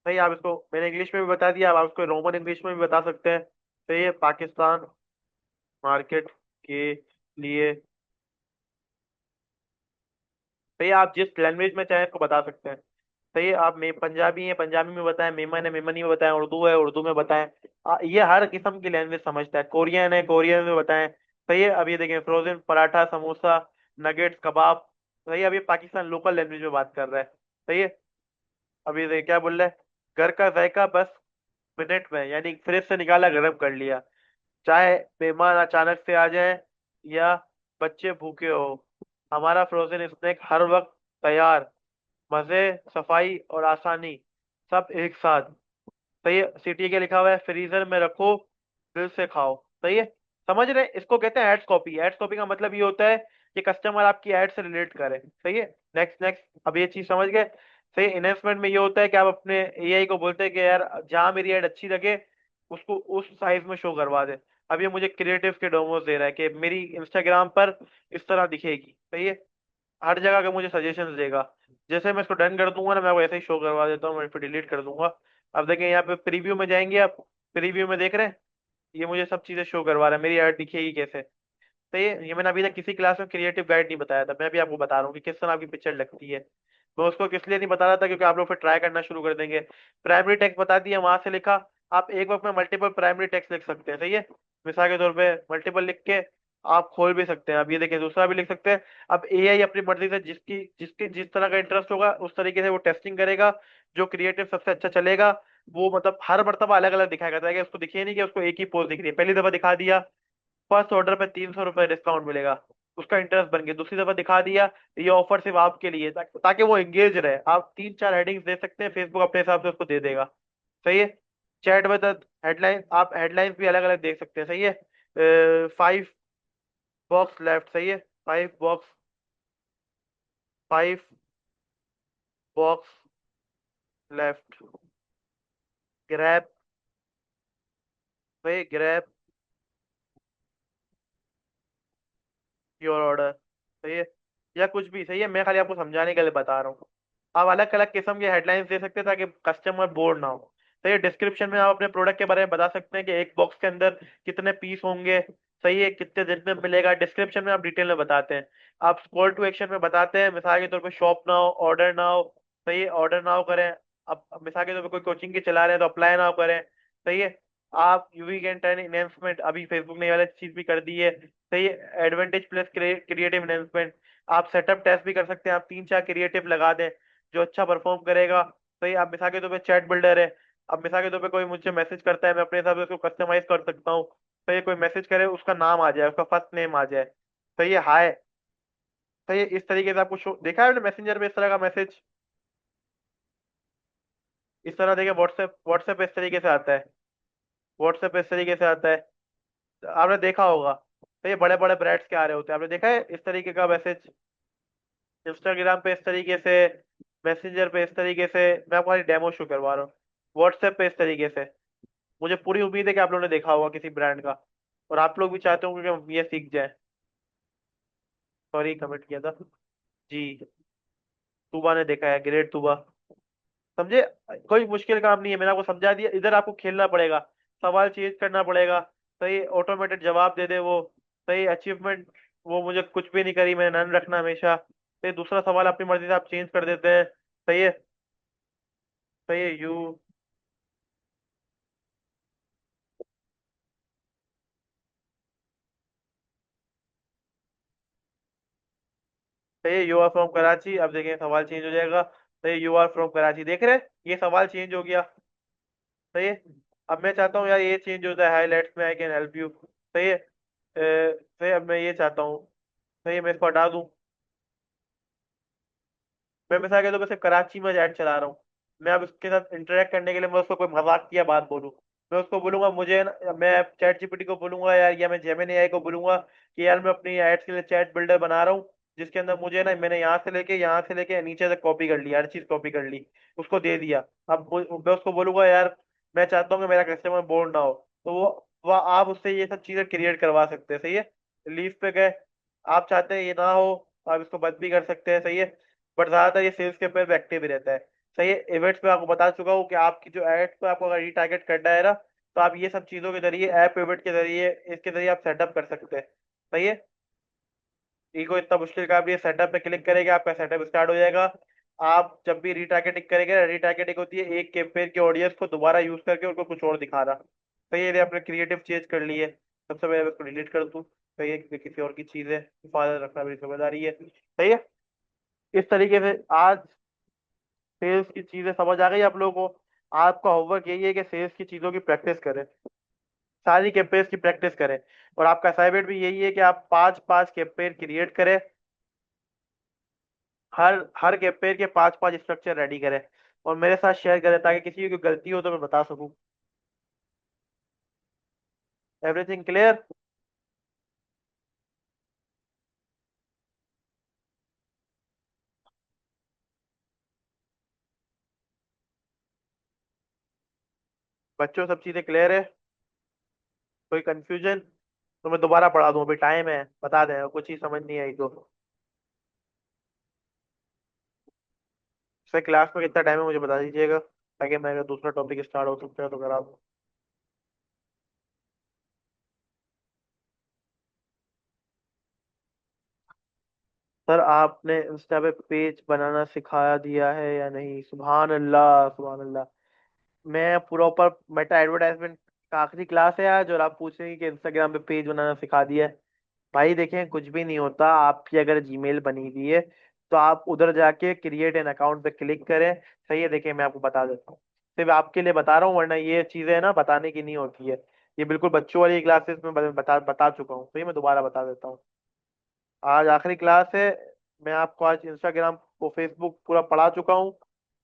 सही है, आप इसको, मैंने इंग्लिश में भी बता दिया, अब आप इसको रोमन इंग्लिश में भी बता सकते हैं। सही है, पाकिस्तान मार्केट के लिए। सही है, आप जिस लैंग्वेज में चाहें इसको बता सकते हैं। सही है, आप में पंजाबी है पंजाबी में बताएं, मेमन है मेमनी में बताएं, उर्दू है उर्दू में बताएं। ये हर किस्म की लैंग्वेज समझता है। कोरियन है कोरियन में बताएं। सही है, अब ये देखें, फ्रोजन पराठा समोसा नगेट्स कबाब। सही है, अब ये पाकिस्तान लोकल लैंग्वेज में बात कर रहा है। सही है, अब ये देखिए क्या बोल रहा है, घर का जायका बस मिनट में, यानी फ्रिज से निकाला गर्म कर लिया। चाहे मेहमान अचानक से आ जाए या बच्चे भूखे हो, हमारा फ्रोजन स्नैक हर वक्त तैयार। मजे, सफाई और आसानी, सब एक साथ। सही है, सिटी के लिखा हुआ है, फ्रीजर में रखो, दिल से खाओ। सही है, समझ रहे हैं? इसको कहते हैं एड्स कॉपी। एड्स कॉपी का मतलब ये होता है कि कस्टमर आपकी एड से रिलेट करे। सही है, नेक्स्ट नेक्स्ट, अब ये चीज समझ गए। सही, इन्वेस्टमेंट में ये होता है कि आप अपने एआई को बोलते हैं कि यार जहां मेरी एड अच्छी लगे उसको उस साइज में शो करवा दे। अब ये मुझे क्रिएटिव के डोमोस दे रहा है कि मेरी इंस्टाग्राम पर इस तरह दिखेगी। सही है, हर जगह का मुझे सजेशंस देगा। जैसे मैं इसको डन कर दूंगा ना, मैं वो ऐसे ही शो करवा देता हूँ, मैं फिर डिलीट कर दूंगा। अब देखें यहाँ पे प्रीव्यू में जाएंगे आप, प्रीव्यू में देख रहे हैं, ये मुझे सब चीजें शो करवा रहा है, मेरी ऐड दिखेगी कैसे। तो ये मैंने अभी तक किसी क्लास में क्रिएटिव गाइड नहीं बताया था, मैं भी आपको बता रहा हूँ कि किस तरह आपकी पिक्चर लगती है। मैं उसको किस लिए नहीं बता रहा था, क्योंकि आप लोग फिर ट्राई करना शुरू कर देंगे। प्राइमरी टेक्स्ट बता दिया, वहां से लिखा। आप एक वक्त में मल्टीपल प्राइमरी टेक्स्ट लिख सकते हैं, सही है। मिसाल के तौर पे मल्टीपल लिख के आप खोल भी सकते हैं। अब ये देखिए, दूसरा भी लिख सकते हैं। अब एआई अपनी मर्जी से जिसकी जिसकी जिस तरह का इंटरेस्ट होगा उस तरीके से वो टेस्टिंग करेगा। जो क्रिएटिव सबसे अच्छा चलेगा वो मतलब हर मर्तबा अलग अलग दिखाएगा, ताकि उसको दिखे नहीं कि उसको एक ही पोज दिख रही है। पहली दफा दिखा दिया फर्स्ट ऑर्डर पे 300 रुपये डिस्काउंट मिलेगा, उसका इंटरेस्ट बन गया। दूसरी दफा दिखा दिया ये ऑफर सिर्फ आपके लिए, ताकि वो एंगेज रहे। आप तीन चार हेडिंग्स दे सकते हैं, फेसबुक अपने हिसाब से उसको दे देगा। सही है, चैट विद हेडलाइन, आप हेडलाइंस भी अलग अलग देख सकते हैं। सही है, 5 बॉक्स लेफ्ट, सही है, 5 बॉक्स लेफ्ट, ग्रैब, भाई ग्रैब योर ऑर्डर। सही है, या कुछ भी, सही है, मैं खाली आपको समझाने के लिए बता रहा हूँ। आप अलग अलग किस्म के हेडलाइंस दे सकते हैं ताकि कस्टमर बोर ना हो। सही है, डिस्क्रिप्शन में आप अपने प्रोडक्ट के बारे में बता सकते हैं कि एक बॉक्स के अंदर कितने पीस होंगे, सही है, कितने दिन में मिलेगा। डिस्क्रिप्शन में आप डिटेल में बताते हैं। आप कॉल टू एक्शन में बताते हैं, मिसाल के तौर पर शॉप नाउ, ऑर्डर नाउ। सही है, ऑर्डर नाउ करें। अब मिसाल के तौर पर कोई कोचिंग की चला रहे हैं तो अप्लाई नाउ करें। सही है, आप यूवी कैन टर्न इनहेंसमेंट, अभी फेसबुक ने ये वाली चीज भी कर दी है। सही है, एडवांटेज प्लस क्रिएटिव इनहेंसमेंट। आप सेटअप टेस्ट भी कर सकते हैं, आप तीन चार क्रिएटिव लगा दें जो अच्छा परफॉर्म करेगा। सही, आप मिसाल के तौर पे चैट बिल्डर है। अब मिसाल के तौर पे कोई मुझे मैसेज करता है, मैं अपने हिसाब से उसको कस्टमाइज कर सकता हूँ। सही, कोई मैसेज करे उसका नाम आ जाए, उसका फर्स्ट नेम आ जाए। सही है, हाय। सही है, इस तरीके से आपको देखा है आपने मैसेंजर पे इस तरह का मैसेज, इस तरह देखिए व्हाट्सएप व्हाट्सएप पे इस तरीके से आता है। व्हाट्सएप पे इस तरीके से आता है, आपने देखा होगा। तो ये बड़े बड़े ब्रांड्स के आ रहे होते हैं, आपने देखा है इस तरीके का मैसेज। इंस्टाग्राम पे इस तरीके से, मैसेंजर पे इस तरीके से। मैं आपको खाली डेमो शो करवा रहा हूँ। व्हाट्सएप पे इस तरीके से। मुझे पूरी उम्मीद है कि आप लोगों ने देखा होगा किसी ब्रांड का, और आप लोग भी चाहते होंगे कि हम ये सीख जाए। सॉरी, कमेंट किया था जी। तूबा ने देखा है, ग्रेट तूबा। समझे, कोई मुश्किल काम नहीं है, मैंने आपको समझा दिया। इधर आपको खेलना पड़ेगा, सवाल चेंज करना पड़ेगा। सही, ऑटोमेटेड जवाब दे दे वो। सही, अचीवमेंट, वो मुझे कुछ भी नहीं करी, मैंने नन रखना हमेशा। सही, दूसरा सवाल अपनी मर्जी से आप चेंज कर देते हैं। सही है। सही है, यू सही है, यू आर फ्रॉम कराची। अब देखें सवाल चेंज हो जाएगा। सही है, यू आर फ्रॉम कराची, देख रहे हैं? ये सवाल चेंज हो गया। सही है। अब मैं चाहता हूँ यार ये चेंज होता है, हाईलाइट्स में आई कैन हेल्प यू। सही है। सही है, अब मैं ये चाहता हूँ। सही है, मैं इसको हटा दूँ। मैं मिसाल के तो मैं सिर्फ कराची में ऐड चला रहा हूँ। मैं अब इसके साथ इंटरेक्ट करने के लिए मैं उसको कोई मजाक की बात बोलूँ। मैं उसको बोलूंगा मुझे मैं चैट जीपीटी को बोलूंगा यार, या मैं जेमिनी एआई को बोलूंगा कि यार मैं अपनी एड्स के लिए चैट बिल्डर बना रहा हूँ, जिसके अंदर मुझे ना, मैंने यहाँ से लेके नीचे तक कॉपी कर ली, हर चीज कॉपी कर ली, उसको दे दिया। अब मैं उसको बोलूंगा यार मैं चाहता हूँ कि मेरा कस्टमर बोर ना हो, तो वो आप उससे ये सब चीजें क्रिएट करवा सकते हैं। सही है। लीव पे गए, आप चाहते हैं ये ना हो, आप इसको बंद भी कर सकते हैं। सही है। बट ज्यादातर ये सेल्स के ऊपर भी एक्टिव ही रहता है। सही है। इवेंट्स पे आपको बता चुका हूँ कि आपकी जो एड्स पे आपको अगर रीटारगेट करना है ना, तो आप ये सब चीजों के जरिए, ऐप इवेंट के जरिए, इसके जरिए आप सेटअप कर सकते हैं। सही है। इको इतना मुश्किल काम नहीं है, सेटअप पे क्लिक करेंगे आपका सेटअप स्टार्ट हो जाएगा। आप जब भी रीटारगेटिंग करेंगे, रीटारगेटिंग होती है एक कैंपेन के ऑडियंस को दोबारा यूज करके उनको कुछ और दिखा रहा। तो ये आपने क्रिएटिव चेंज कर ली है। सबसे पहले मैं इसको डिलीट कर दूं। तो ये किसी और की चीज है, हिफाजत रखना मेरी जिम्मेदारी है। सही है। इस तरीके से आज सेल्स की चीजें समझ आ गई आप लोगों को। आपका होमवर्क यही है कि सेल्स की चीजों की प्रैक्टिस करें, सारी कैंपेन्स की प्रैक्टिस करें। और आपका असाइनमेंट भी यही है कि आप पांच पांच कैंपेन क्रिएट करें, हर कैंपेन के पांच पांच स्ट्रक्चर रेडी करें, और मेरे साथ शेयर करें ताकि किसी की कोई गलती हो तो मैं बता सकूं। Everything clear? बच्चों सब चीजें क्लियर है? कोई कंफ्यूजन? तो मैं दोबारा पढ़ा दूं, अभी टाइम है, बता दें कुछ चीज समझ नहीं आई तो। सर क्लास में कितना टाइम है मुझे बता दीजिएगा, ताकि मैं अगर दूसरा टॉपिक स्टार्ट हो सकता है तो करा दूं। सर आपने इंस्टा पे पेज बनाना सिखा दिया है या नहीं? सुभान अल्लाह, सुभान अल्लाह। मैं प्रॉपर मेटा एडवर्टाइजमेंट का आखिरी क्लास है आज, और आप पूछ रहे हैं कि इंस्टाग्राम पे पेज बनाना सिखा दिया है। भाई देखें, कुछ भी नहीं होता। आपकी अगर जीमेल बनी हुई है तो आप उधर जाके क्रिएट एन अकाउंट पे क्लिक करें। सही है। देखिए मैं आपको बता देता हूँ, सिर्फ आपके लिए बता रहा हूँ, वरना ये चीजें ना बताने की नहीं होती है। ये बिल्कुल बच्चों वाली क्लासेस में बता बता चुका हूँ, तो ये मैं दोबारा बता देता हूँ। आज आखिरी क्लास है। मैं आपको आज इंस्टाग्राम को फेसबुक पूरा पढ़ा चुका हूँ।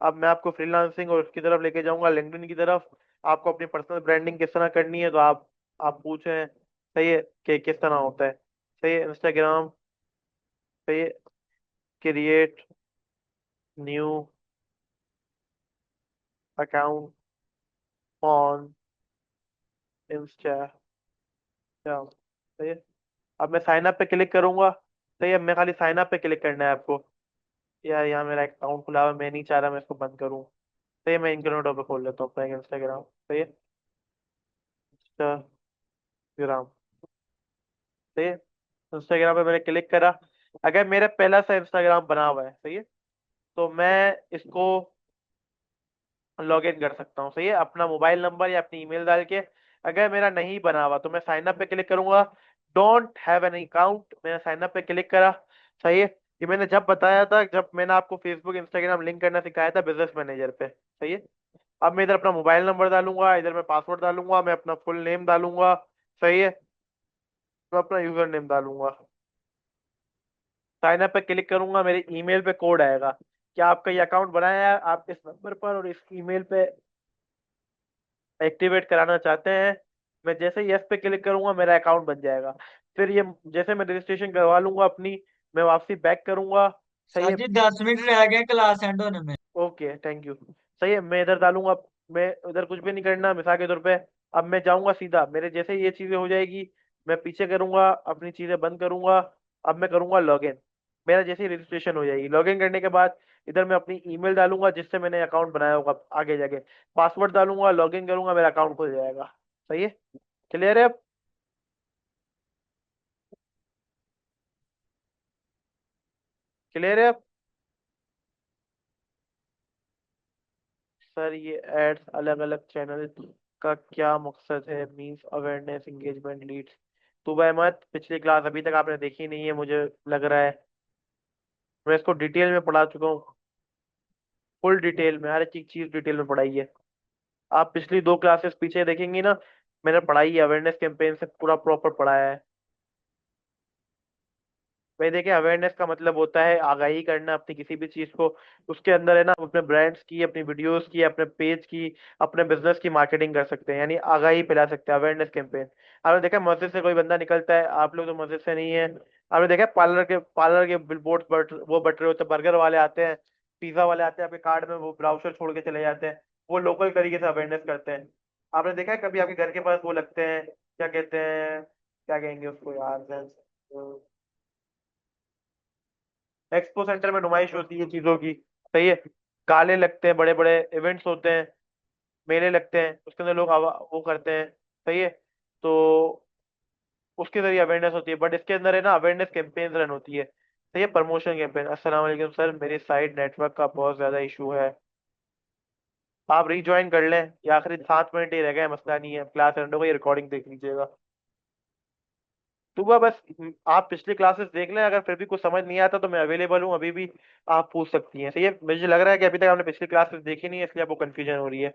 अब मैं आपको फ्रीलांसिंग और उसकी तरफ लेके जाऊंगा, लिंक्डइन की तरफ। आपको अपनी पर्सनल ब्रांडिंग किस तरह करनी है, तो आप पूछ रहे हैं। सही है कि किस तरह होता है। सही है। इंस्टाग्राम पे create new account on Instagram. सही है। अब मैं साइन अप पे क्लिक करूंगा। सही है, मैं खाली साइन अप पे क्लिक करना है आपको। यार यहाँ मेरा अकाउंट खुला हुआ है, मैं नहीं चाह रहा मैं इसको बंद करूँ। सही है, मैं इनकॉग्निटो पे खोल लेता हूँ अपना इंस्टाग्राम। सही है। इंस्टाग्राम। सही है। इंस्टाग्राम पे मैंने क्लिक करा। अगर मेरा पहला सा इंस्टाग्राम बना हुआ है, सही है, तो मैं इसको लॉग इन कर सकता हूँ। सही है, अपना मोबाइल नंबर या अपनी ईमेल डाल के। अगर मेरा नहीं बना हुआ तो मैं साइन अप पे क्लिक करूंगा। डोंट हैव एन अकाउंट, मैंने साइन अप पे क्लिक करा। सही है। ये मैंने जब बताया था, जब मैंने आपको फेसबुक इंस्टाग्राम लिंक करना सिखाया था बिजनेस मैनेजर पे। सही है। अब मैं इधर अपना मोबाइल नंबर डालूंगा, इधर मैं पासवर्ड डालूंगा, मैं अपना फुल नेम डालूंगा। सही है। मैं अपना यूजर नेम डालूंगा। साइन अप पे क्लिक करूंगा, मेरे ईमेल पे कोड आएगा कि आपका ये अकाउंट बनाया है, आप इस नंबर पर और इस ईमेल पे एक्टिवेट कराना चाहते हैं। मैं जैसे ही यस पे क्लिक करूंगा मेरा अकाउंट बन जाएगा। फिर ये जैसे मैं रजिस्ट्रेशन करवा लूंगा अपनी, मैं वापसी बैक करूंगा। सही सर है। जी 10 मिनट रह गए क्लास एंड होने में। Okay thank you. सही है, मैं इधर डालूंगा। मैं उधर कुछ भी नहीं करना, मिसाल के तौर पे अब मैं जाऊंगा सीधा, मेरे जैसे ही ये चीजें हो जाएगी मैं पीछे करूंगा, अपनी चीजें बंद करूंगा। अब मैं करूंगा लॉगिन। मेरा जैसे ही रजिस्ट्रेशन हो जाएगी, लॉगिन करने के बाद इधर मैं अपनी ईमेल डालूंगा जिससे मैंने अकाउंट बनाया होगा, आगे जाके पासवर्ड डालूंगा, लॉगिन करूंगा, मेरा अकाउंट खुल जाएगा। सही है। क्लियर है अब? क्लियर है अब? सर ये एड्स अलग अलग चैनल का क्या मकसद है? Means awareness, engagement, leads. तो वह मत, पिछली क्लास अभी तक आपने देखी नहीं है मुझे लग रहा है। मैं इसको डिटेल में पढ़ा चुका हूँ। फुल डिटेल में, हर एक चीज डिटेल में पढ़ाई है। आप पिछली 2 क्लासेस पीछे देखेंगी ना, मैंने पढ़ाई है, अवेयरनेस कैंपेन से पूरा प्रॉपर पढ़ाया है। भाई देखिए, अवेयरनेस का मतलब होता है आगाही करना अपनी किसी भी चीज को। उसके अंदर है ना, आप अपने ब्रांड्स की, अपनी वीडियोस की, अपने पेज की, अपने बिजनेस की मार्केटिंग कर सकते हैं, यानी आगाही फैला सकते हैं, अवेयरनेस कैंपेन। आपने देखा मस्जिद से कोई बंदा निकलता है, आप लोग तो मस्जिद से नहीं है, आपने देखा पार्लर के बिलबोर्ड वो बट रहे होते हैं, बर्गर वाले आते हैं, पिज्जा वाले आते हैं, आपके कार्ड में वो ब्राउचर छोड़ के चले जाते हैं। वो लोकल तरीके से अवेयरनेस करते हैं। आपने देखा है कभी आपके घर के पास वो लगते हैं, क्या कहते हैं, क्या कहेंगे उसको यार, एक्सपो सेंटर में नुमाइश होती है चीजों की, सही है। गाले लगते हैं, बड़े बड़े इवेंट्स होते हैं, मेले लगते हैं, उसके अंदर लोग वो करते हैं, सही है। तो उसके जरिए अवेयरनेस होती है, बट इसके अंदर है ना अवेयरनेस कैंपेन रन होती है, सही है, प्रमोशन कैंपेन। अस्सलाम वालेकुम सर, मेरी साइड नेटवर्क का बहुत ज्यादा इशू है, आप रीज्वाइन कर लें, ये आखिरी 7 मिनट ही रह गए, मसला नहीं है, क्लास एंड हो गई, रिकॉर्डिंग देख लीजिएगा। सुबह बस आप पिछली क्लासेस देख लें, अगर फिर भी कुछ समझ नहीं आता तो मैं अवेलेबल हूँ अभी भी, आप पूछ सकती हैं, सही है। मुझे लग रहा है कि अभी तक आपने पिछली क्लासेस देखी नहीं है, इसलिए आपको कंफ्यूजन हो रही है।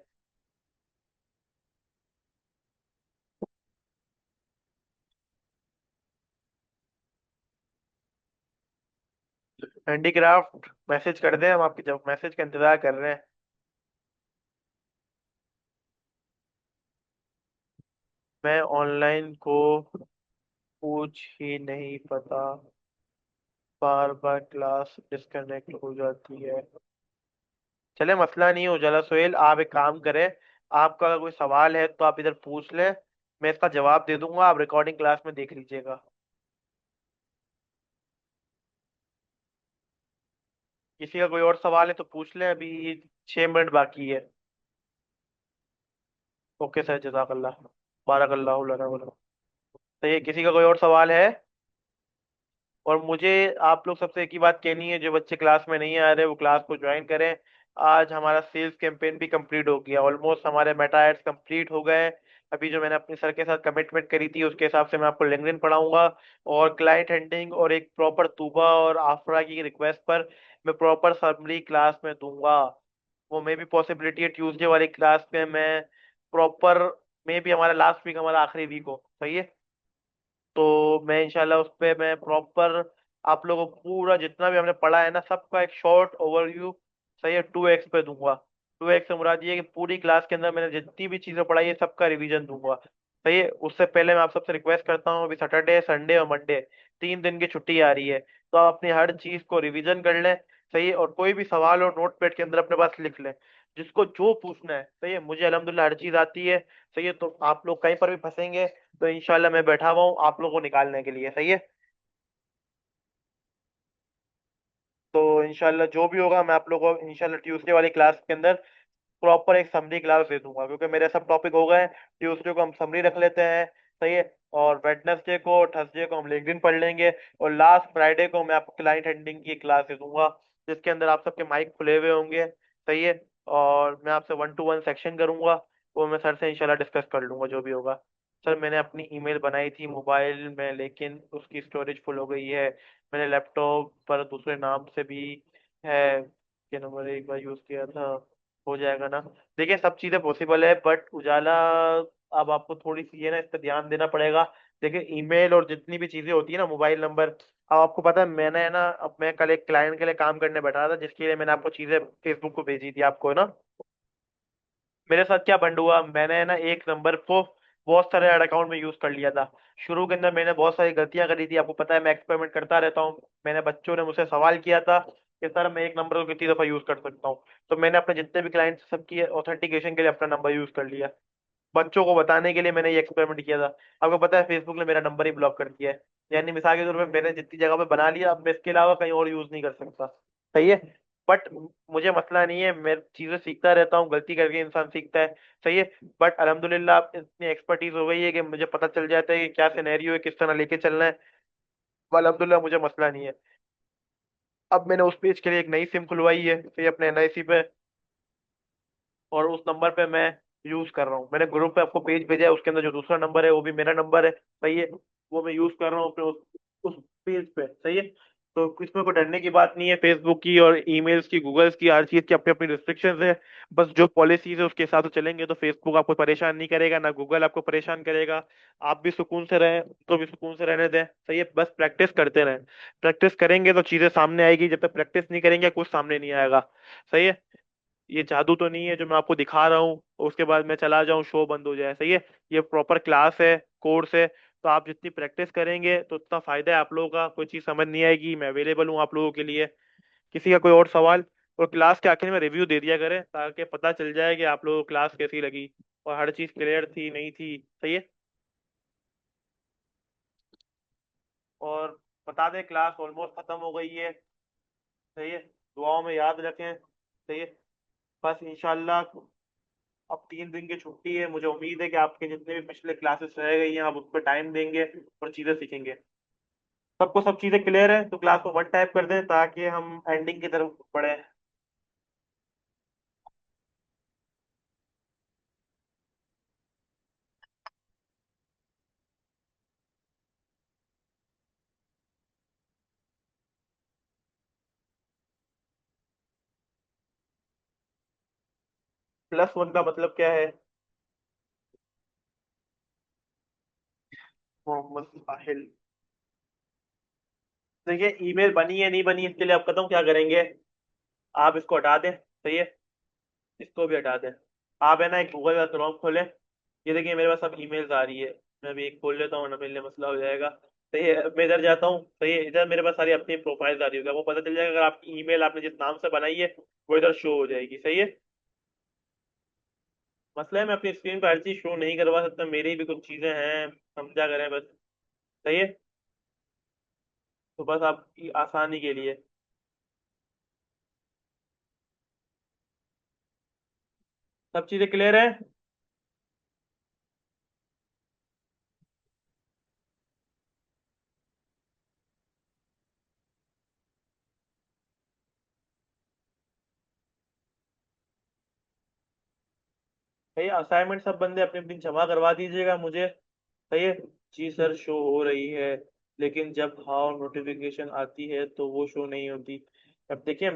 हैंडीक्राफ्ट मैसेज कर दें, हम आपके जब मैसेज का इंतजार कर रहे हैं। मैं ऑनलाइन को कुछ ही नहीं पता, बार बार क्लास डिस्कनेक्ट हो जाती है। चले मसला नहीं हो जाला सोहेल, आप एक काम करें, आपका अगर कोई सवाल है तो आप इधर पूछ लें, मैं इसका जवाब दे दूंगा, आप रिकॉर्डिंग क्लास में देख लीजिएगा। किसी का कोई और सवाल है तो पूछ लें, अभी 6 मिनट बाकी है। ओके सर, जज़ाकल्लाह, बारकल्लाहु लना व लकुम। तो ये किसी का कोई और सवाल है? और मुझे आप लोग सबसे एक ही बात कहनी है, जो बच्चे क्लास में नहीं आ रहे वो क्लास को ज्वाइन करें। आज हमारा सेल्स कैंपेन भी कंप्लीट हो गया, ऑलमोस्ट हमारे मेटा एड्स कंप्लीट हो गए। अभी जो मैंने अपने सर के साथ कमिटमेंट करी थी उसके हिसाब से मैं आपको लिंक्डइन पढ़ाऊंगा, और क्लाइंट हैंडलिंग और एक प्रॉपर तूबा और आफरा की रिक्वेस्ट पर मैं प्रॉपर समरी क्लास में दूंगा। वो मे भी पॉसिबिलिटी है ट्यूसडे वाली क्लास में मैं प्रॉपर, मे भी हमारा लास्ट वीक, हमारा आखिरी वीक हो, सही है। तो मैं इंशाल्लाह उस पे मैं प्रॉपर आप लोगों को पूरा जितना भी हमने पढ़ा है ना, सबका एक शॉर्ट ओवरव्यू, सही है, 2x पे दूंगा। 2x से मुराद ये है कि पूरी क्लास के अंदर मैंने जितनी भी चीजें पढ़ाई है सबका रिवीजन दूंगा, सही है। उससे पहले मैं आप सबसे रिक्वेस्ट करता हूँ, अभी सैटरडे संडे और मंडे 3 दिन की छुट्टी आ रही है, तो आप अपनी हर चीज को रिवीजन कर लें, सही है। और कोई भी सवाल हो नोट पैड के अंदर अपने पास लिख लें, जिसको जो पूछना है, सही है। मुझे अल्हम्दुलिल्लाह हर चीज आती है, सही है। तो आप लोग कहीं पर भी फंसेंगे तो इंशाल्लाह मैं बैठा हुआ हूँ आप लोगों को निकालने के लिए, सही है। तो इंशाल्लाह जो भी होगा मैं आप लोगों को इंशाल्लाह ट्यूसडे वाली क्लास के अंदर प्रॉपर एक समरी क्लास दे दूंगा, क्योंकि मेरे सब टॉपिक हो गए हैं। ट्यूसडे को हम समरी रख लेते हैं, सही है। और वेडनेसडे को, थर्सडे को हम लिंक्डइन पढ़ लेंगे, और लास्ट फ्राइडे को मैं आपको क्लाइंट हैंडलिंग की क्लास दे दूंगा, जिसके अंदर आप सबके माइक खुले हुए होंगे, सही है। और मैं आपसे 1-to-1 सेक्शन करूंगा, वो मैं सर से इंशाल्लाह डिस्कस कर लूंगा जो भी होगा। सर मैंने अपनी ईमेल बनाई थी मोबाइल में, लेकिन उसकी स्टोरेज फुल हो गई है। मैंने लैपटॉप पर दूसरे नाम से भी है, के नंबर एक बार यूज किया था, हो जाएगा ना। देखिए सब चीजें पॉसिबल है, बट उजाला, अब आपको थोड़ी सी है ना इस पर ध्यान देना पड़ेगा। देखिए ईमेल और जितनी भी चीजें होती है ना, मोबाइल नंबर, अब आपको पता है मैंने है ना, अब मैं कल एक क्लाइंट के लिए काम करने बैठा था, जिसके लिए मैंने आपको चीजें फेसबुक को भेजी थी आपको, है ना। मेरे साथ क्या बंड हुआ, मैंने है ना एक नंबर को बहुत सारे अकाउंट में यूज कर लिया था। शुरू के अंदर मैंने बहुत सारी गलतियां करी थी, आपको पता है मैं एक्सपेरिमेंट करता रहता हूँ। मैंने बच्चों ने मुझसे सवाल किया था कि सर मैं एक नंबर को कितनी दफा यूज कर सकता हूँ, तो मैंने अपने जितने भी क्लाइंट सबकी ऑथेंटिकेशन के लिए अपना नंबर यूज कर लिया। बच्चों को बताने के लिए मैंने ये एक्सपेरिमेंट किया था। आपको पता है फेसबुक ने मेरा नंबर ही ब्लॉक कर दिया है, यानी मिसाल के तौर पर मैंने जितनी जगह पे बना लिया, अब मैं इसके अलावा कहीं और यूज नहीं कर सकता, सही है। बट मुझे मसला नहीं है, मैं चीजें सीखता रहता हूँ, गलती करके इंसान सीखता है, सही है। बट अल्हम्दुलिल्लाह अब इतनी एक्सपर्टीज हो गई है कि मुझे पता चल जाता है कि क्या सिनेरियो है, किस तरह लेके चलना है। अल्हम्दुलिल्लाह मुझे मसला नहीं है। अब मैंने उस पेज के लिए एक नई सिम खुलवाई है, सही, अपने एनआईसी पे, और उस नंबर पे मैं यूज कर रहा हूँ। मैंने ग्रुप पे आपको पेज भेजा है, उसके अंदर जो दूसरा नंबर है वो भी मेरा नंबर है, सही है। वो मैं यूज कर रहा हूँ अपने उस पेज पे, सही है। तो इसमें कोई डरने की बात नहीं है। फेसबुक की और ईमेल्स की, गूगल्स की, हर चीज की अपनी अपनी रिस्ट्रिक्शंस है। बस जो पॉलिसीज है उसके हिसाब से चलेंगे तो फेसबुक आपको परेशान नहीं करेगा, ना गूगल आपको परेशान करेगा। आप भी सुकून से रहें, उनको भी सुकून से रहने दें। सही है, बस प्रैक्टिस करते रहें। प्रैक्टिस करेंगे तो चीजें सामने आएगी, जब तक प्रैक्टिस नहीं करेंगे कुछ सामने नहीं आएगा। सही है। ये जादू तो नहीं है जो मैं आपको दिखा रहा हूँ और उसके बाद मैं चला जाऊँ, शो बंद हो जाए। सही है। ये प्रॉपर क्लास है, कोर्स है। तो आप जितनी प्रैक्टिस करेंगे तो उतना फायदा है आप लोगों का। कोई चीज समझ नहीं आएगी, मैं अवेलेबल हूँ आप लोगों के लिए। किसी का कोई और सवाल? और क्लास के आखिर में रिव्यू दे दिया करें ताकि पता चल जाए कि आप लोगों को क्लास कैसी लगी और हर चीज क्लियर थी नहीं थी। सही है। और बता दें क्लास ऑलमोस्ट खत्म हो गई है। सही है। दुआओं में याद रखें। सही है। बस इंशाल्लाह अब 3 दिन की छुट्टी है, मुझे उम्मीद है कि आपके जितने भी पिछले क्लासेस रह गई हैं आप उस पर टाइम देंगे और चीजें सीखेंगे। सबको सब चीजें क्लियर है तो क्लास को वन टाइप कर दें ताकि हम एंडिंग की तरफ बढ़े। +1 का मतलब क्या है? मोहम्मद साहिल। देखिए, ईमेल बनी है नहीं बनी इसके लिए आप बताऊँ क्या करेंगे। आप इसको हटा दें। सही है। इसको भी हटा दें। आप है ना एक गूगल का क्रोम खोलें। ये देखिए मेरे पास अब ईमेल्स आ रही है। मैं अभी एक खोल लेता हूँ ना, मिलने मसला हो जाएगा। सही है, मैं इधर जाता हूँ। सही है, इधर मेरे पास सारी अपनी प्रोफाइल्स आ रही होगी, आपको पता चल जाएगा अगर आपकी ईमेल आपने जिस नाम से बनाई है वो इधर शो हो जाएगी। सही है। मसला है मैं अपनी स्क्रीन पर हर चीज शो नहीं करवा सकता, मेरी भी कुछ चीजें हैं, समझा करें बस। सही है। तो बस आपकी आसानी के लिए सब चीजें क्लियर है। सही है, असाइनमेंट सब बंदे अपनी अपनी जमा करवा दीजिएगा मुझे। सही है। जी सर, शो हो रही है, लेकिन जब हाउ नोटिफिकेशन आती है तो वो शो नहीं होती। अब देखिए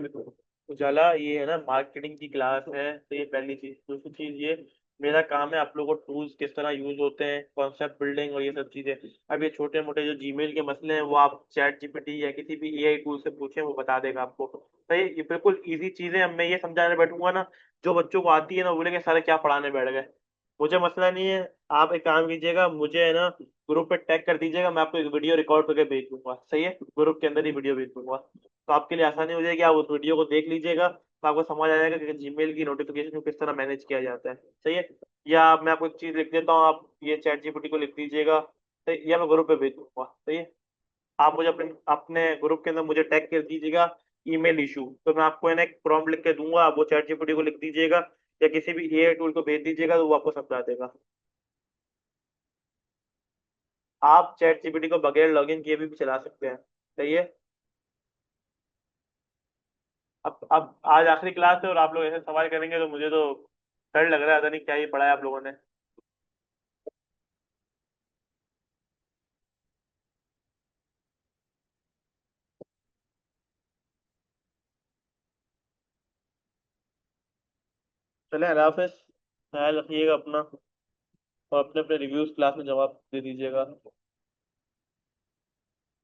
उजाला, ये है ना मार्केटिंग की क्लास है, तो ये पहली चीज। दूसरी चीज ये मेरा काम है आप लोगों को टूल्स किस तरह यूज होते हैं, कॉन्सेप्ट बिल्डिंग और ये सब चीजें। अब ये छोटे मोटे जो जीमेल के मसले हैं वो आप चैट जीपीटी या किसी भी एआई टूल से पूछें, वो बता देगा आपको। सही, ये बिल्कुल इजी चीजें। अब मैं ये समझाने बैठूंगा ना, जो बच्चों को आती है ना वो बोलेंगे सारे क्या पढ़ाने बैठ गए। मुझे मसला नहीं है। आप एक काम कीजिएगा, मुझे है ना ग्रुप पे टैग कर दीजिएगा, मैं आपको एक वीडियो रिकॉर्ड करके भेज दूंगा। सही है, ग्रुप के अंदर ही वीडियो भेज दूंगा तो आपके लिए आसानी हो जाएगी। आप उस वीडियो को देख लीजिएगा तो आपको समझ आ जाएगा कि जीमेल की नोटिफिकेशन को किस तरह मैनेज किया जाता है। सही है। या मैं आपको एक चीज लिख देता हूँ, आप ये चैट जीपीटी को लिख दीजिएगा। सही, या मैं ग्रुप पे भेज दूंगा। सही है। आप मुझे अपने अपने ग्रुप के अंदर मुझे टैग कर दीजिएगा, ईमेल इशू, तो मैं आपको है ना एक प्रॉम्प्ट लिख के दूंगा, आप वो चैट जीपीटी को लिख दीजिएगा या किसी भी एआई टूल को भेज दीजिएगा तो वो आपको समझा देगा। आप चैट जीपीटी को बगैर लॉगिन किए भी चला सकते हैं। सही है। अब आज आखिरी क्लास है और आप लोग ऐसे सवाल करेंगे तो मुझे तो डर लग रहा है, पता नहीं क्या ही पढ़ा है आप लोगों ने। चले, अल्लाह हाफिज। ख्याल रखिएगा अपना और अपने अपने रिव्यूज क्लास में जवाब दे दीजिएगा।